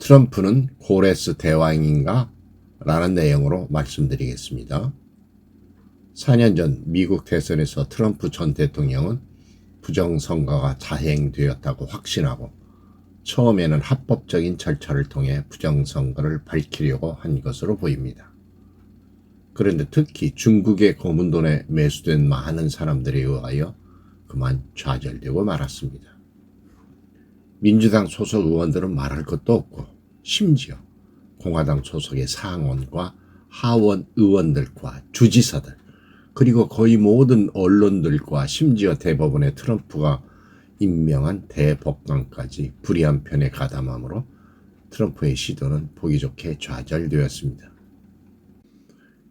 트럼프는 고레스 대왕인가? 라는 내용으로 말씀드리겠습니다. 4년 전 미국 대선에서 트럼프 전 대통령은 부정선거가 자행되었다고 확신하고 처음에는 합법적인 절차를 통해 부정선거를 밝히려고 한 것으로 보입니다. 그런데 특히 중국의 고문돈에 매수된 많은 사람들에 의하여 그만 좌절되고 말았습니다. 민주당 소속 의원들은 말할 것도 없고 심지어 공화당 소속의 상원과 하원 의원들과 주지사들 그리고 거의 모든 언론들과 심지어 대법원의 트럼프가 임명한 대법관까지 불의한 편에 가담하므로 트럼프의 시도는 보기 좋게 좌절되었습니다.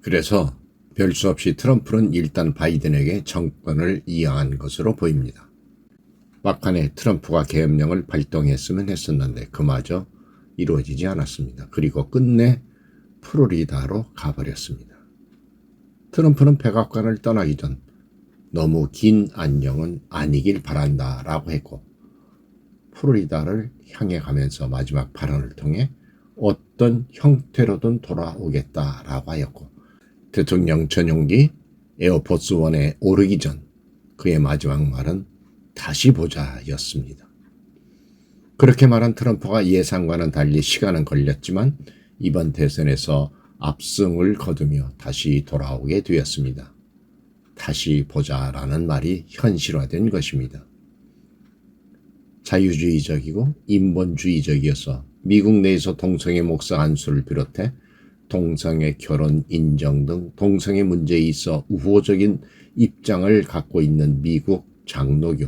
그래서 별 수 없이 트럼프는 일단 바이든에게 정권을 이양한 것으로 보입니다. 막판에 트럼프가 계엄령을 발동했으면 했었는데 그마저 이루어지지 않았습니다. 그리고 끝내 플로리다로 가버렸습니다. 트럼프는 백악관을 떠나기 전 너무 긴 안녕은 아니길 바란다 라고 했고 플로리다를 향해 가면서 마지막 발언을 통해 어떤 형태로든 돌아오겠다 라고 하였고 대통령 전용기 에어포스 원에 오르기 전 그의 마지막 말은 다시 보자 였습니다. 그렇게 말한 트럼프가 예상과는 달리 시간은 걸렸지만 이번 대선에서 압승을 거두며 다시 돌아오게 되었습니다. 다시 보자라는 말이 현실화된 것입니다. 자유주의적이고 인본주의적이어서 미국 내에서 동성애 목사 안수를 비롯해 동성애 결혼 인정 등 동성애 문제에 있어 우호적인 입장을 갖고 있는 미국 장로교,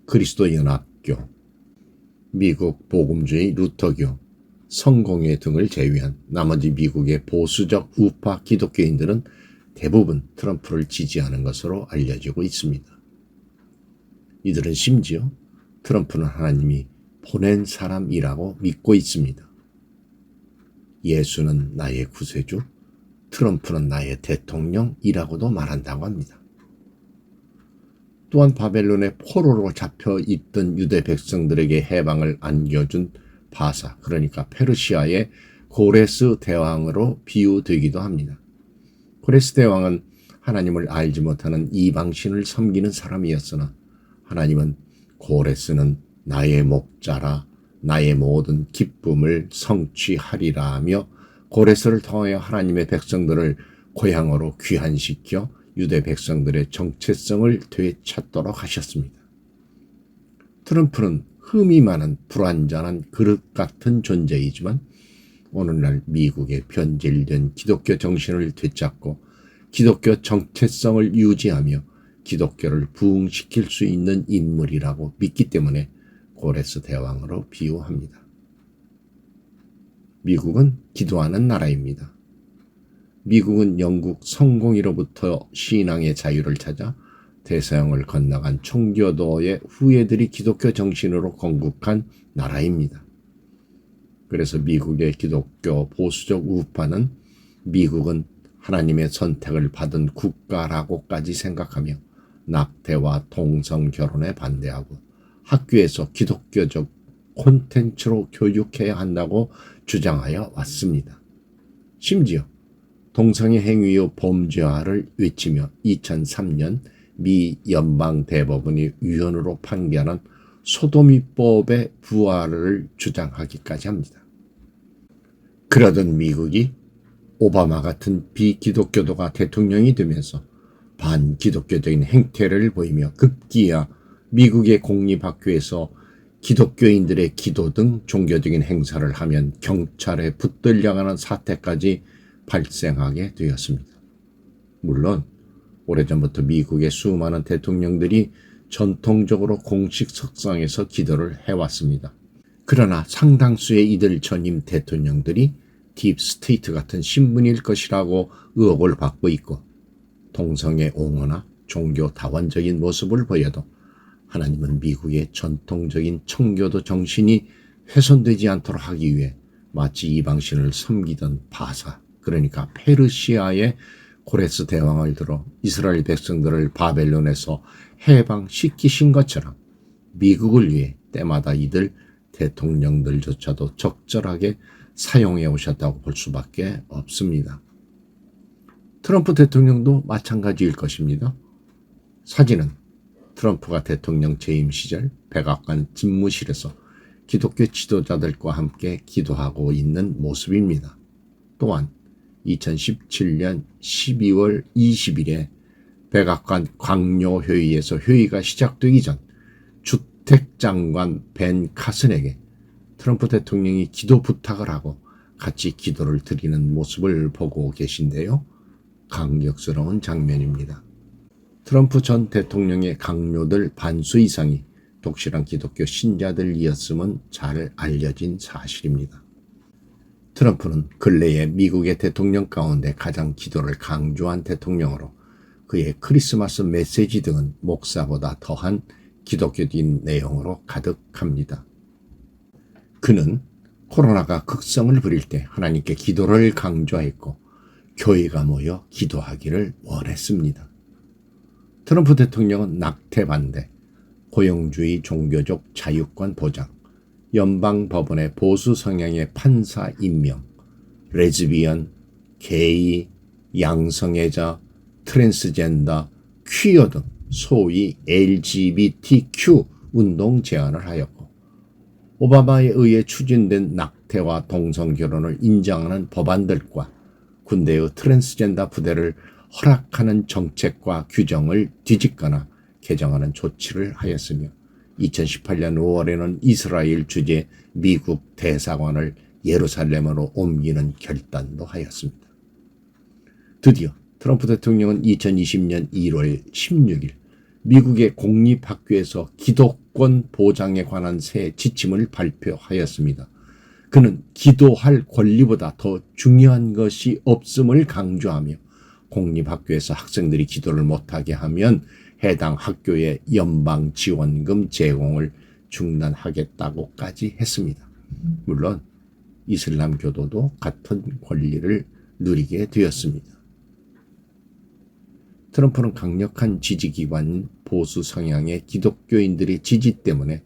그리스도연합교, 미국 복음주의 루터교, 성공회 등을 제외한 나머지 미국의 보수적 우파 기독교인들은 대부분 트럼프를 지지하는 것으로 알려지고 있습니다. 이들은 심지어 트럼프는 하나님이 보낸 사람이라고 믿고 있습니다. 예수는 나의 구세주, 트럼프는 나의 대통령이라고도 말한다고 합니다. 또한 바벨론의 포로로 잡혀 있던 유대 백성들에게 해방을 안겨준 바사, 그러니까 페르시아의 고레스 대왕으로 비유되기도 합니다. 고레스 대왕은 하나님을 알지 못하는 이방신을 섬기는 사람이었으나 하나님은 고레스는 나의 목자라 나의 모든 기쁨을 성취하리라 하며 고레스를 통하여 하나님의 백성들을 고향으로 귀환시켜 유대 백성들의 정체성을 되찾도록 하셨습니다. 트럼프는 흠이 많은 불완전한 그릇 같은 존재이지만 오늘날 미국의 변질된 기독교 정신을 되찾고 기독교 정체성을 유지하며 기독교를 부흥시킬 수 있는 인물이라고 믿기 때문에 고레스 대왕으로 비유합니다. 미국은 기도하는 나라입니다. 미국은 영국 성공회로부터 신앙의 자유를 찾아 대서양을 건너간 청교도의 후예들이 기독교 정신으로 건국한 나라입니다. 그래서 미국의 기독교 보수적 우파는 미국은 하나님의 선택을 받은 국가라고까지 생각하며 낙태와 동성 결혼에 반대하고 학교에서 기독교적 콘텐츠로 교육해야 한다고 주장하여 왔습니다. 심지어 동성애 행위의 범죄화를 외치며 2003년 미 연방대법원이 위헌으로 판결한 소도미법의 부활을 주장하기까지 합니다. 그러던 미국이 오바마 같은 비기독교도가 대통령이 되면서 반기독교적인 행태를 보이며 급기야 미국의 공립학교에서 기독교인들의 기도 등 종교적인 행사를 하면 경찰에 붙들려가는 사태까지 발생하게 되었습니다. 물론 오래전부터 미국의 수많은 대통령들이 전통적으로 공식 석상에서 기도를 해왔습니다. 그러나 상당수의 이들 전임 대통령들이 딥스테이트 같은 신분일 것이라고 의혹을 받고 있고 동성애 옹호나 종교 다원적인 모습을 보여도 하나님은 미국의 전통적인 청교도 정신이 훼손되지 않도록 하기 위해 마치 이방신을 섬기던 바사, 그러니까 페르시아의 고레스 대왕을 들어 이스라엘 백성들을 바벨론에서 해방시키신 것처럼 미국을 위해 때마다 이들 대통령들조차도 적절하게 사용해 오셨다고 볼 수밖에 없습니다. 트럼프 대통령도 마찬가지일 것입니다. 사진은 트럼프가 대통령 재임 시절 백악관 집무실에서 기독교 지도자들과 함께 기도하고 있는 모습입니다. 또한 2017년 12월 20일에 백악관 광료회의에서 회의가 시작되기 전 주택장관 벤 카슨에게 트럼프 대통령이 기도 부탁을 하고 같이 기도를 드리는 모습을 보고 계신데요. 감격스러운 장면입니다. 트럼프 전 대통령의 강요들 반수 이상이 독실한 기독교 신자들이었음은 잘 알려진 사실입니다. 트럼프는 근래에 미국의 대통령 가운데 가장 기도를 강조한 대통령으로 그의 크리스마스 메시지 등은 목사보다 더한 기독교적인 내용으로 가득합니다. 그는 코로나가 극성을 부릴 때 하나님께 기도를 강조했고 교회가 모여 기도하기를 원했습니다. 트럼프 대통령은 낙태 반대, 고용주의 종교적 자유권 보장, 연방법원의 보수 성향의 판사 임명, 레즈비언, 게이, 양성애자, 트랜스젠더, 퀴어 등 소위 LGBTQ 운동 제안을 하였고 오바마에 의해 추진된 낙태와 동성결혼을 인정하는 법안들과 군대의 트랜스젠더 부대를 허락하는 정책과 규정을 뒤집거나 개정하는 조치를 하였으며 2018년 5월에는 이스라엘 주재 미국 대사관을 예루살렘으로 옮기는 결단도 하였습니다. 드디어 트럼프 대통령은 2020년 1월 16일 미국의 공립학교에서 기독권 보장에 관한 새 지침을 발표하였습니다. 그는 기도할 권리보다 더 중요한 것이 없음을 강조하며 공립학교에서 학생들이 기도를 못하게 하면 해당 학교의 연방 지원금 제공을 중단하겠다고까지 했습니다. 물론 이슬람교도도 같은 권리를 누리게 되었습니다. 트럼프는 강력한 지지기관인 보수 성향의 기독교인들의 지지 때문에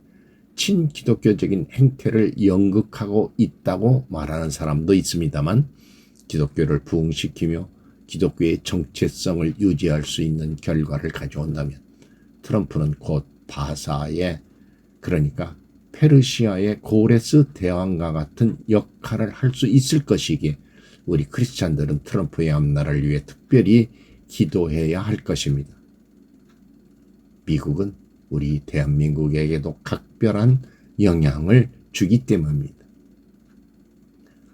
친기독교적인 행태를 연극하고 있다고 말하는 사람도 있습니다만 기독교를 부흥시키며 기독교의 정체성을 유지할 수 있는 결과를 가져온다면 트럼프는 곧 바사의 그러니까 페르시아의 고레스 대왕과 같은 역할을 할 수 있을 것이기에 우리 크리스찬들은 트럼프의 앞날을 위해 특별히 기도해야 할 것입니다. 미국은 우리 대한민국에게도 각별한 영향을 주기 때문입니다.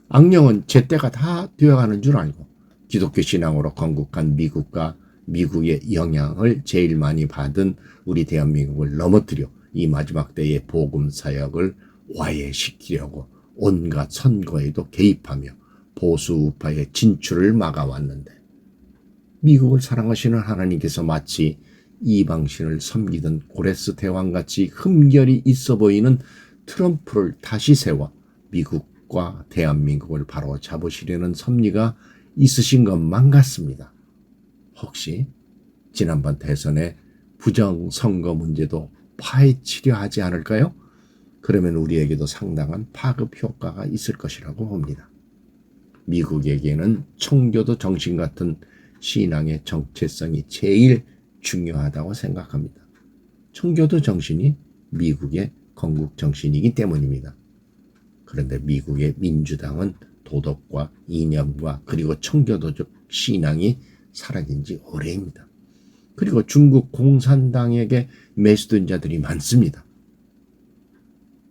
악령은 제때가 다 되어가는 줄 알고 기독교 신앙으로 건국한 미국과 미국의 영향을 제일 많이 받은 우리 대한민국을 넘어뜨려 이 마지막 때의 복음 사역을 와해시키려고 온갖 선거에도 개입하며 보수 우파의 진출을 막아왔는데 미국을 사랑하시는 하나님께서 마치 이방신을 섬기던 고레스 대왕같이 흠결이 있어 보이는 트럼프를 다시 세워 미국과 대한민국을 바로 잡으시려는 섭리가 있으신 것만 같습니다. 혹시 지난번 대선의 부정선거 문제도 파헤치려 하지 않을까요? 그러면 우리에게도 상당한 파급 효과가 있을 것이라고 봅니다. 미국에게는 청교도 정신 같은 신앙의 정체성이 제일 중요하다고 생각합니다. 청교도 정신이 미국의 건국 정신이기 때문입니다. 그런데 미국의 민주당은 도덕과 이념과 그리고 청교도적 신앙이 사라진 지 오래입니다. 그리고 중국 공산당에게 매수된 자들이 많습니다.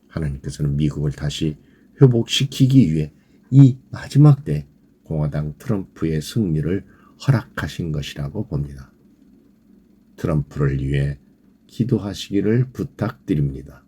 하나님께서는 미국을 다시 회복시키기 위해 이 마지막 때 공화당 트럼프의 승리를 허락하신 것이라고 봅니다. 트럼프를 위해 기도하시기를 부탁드립니다.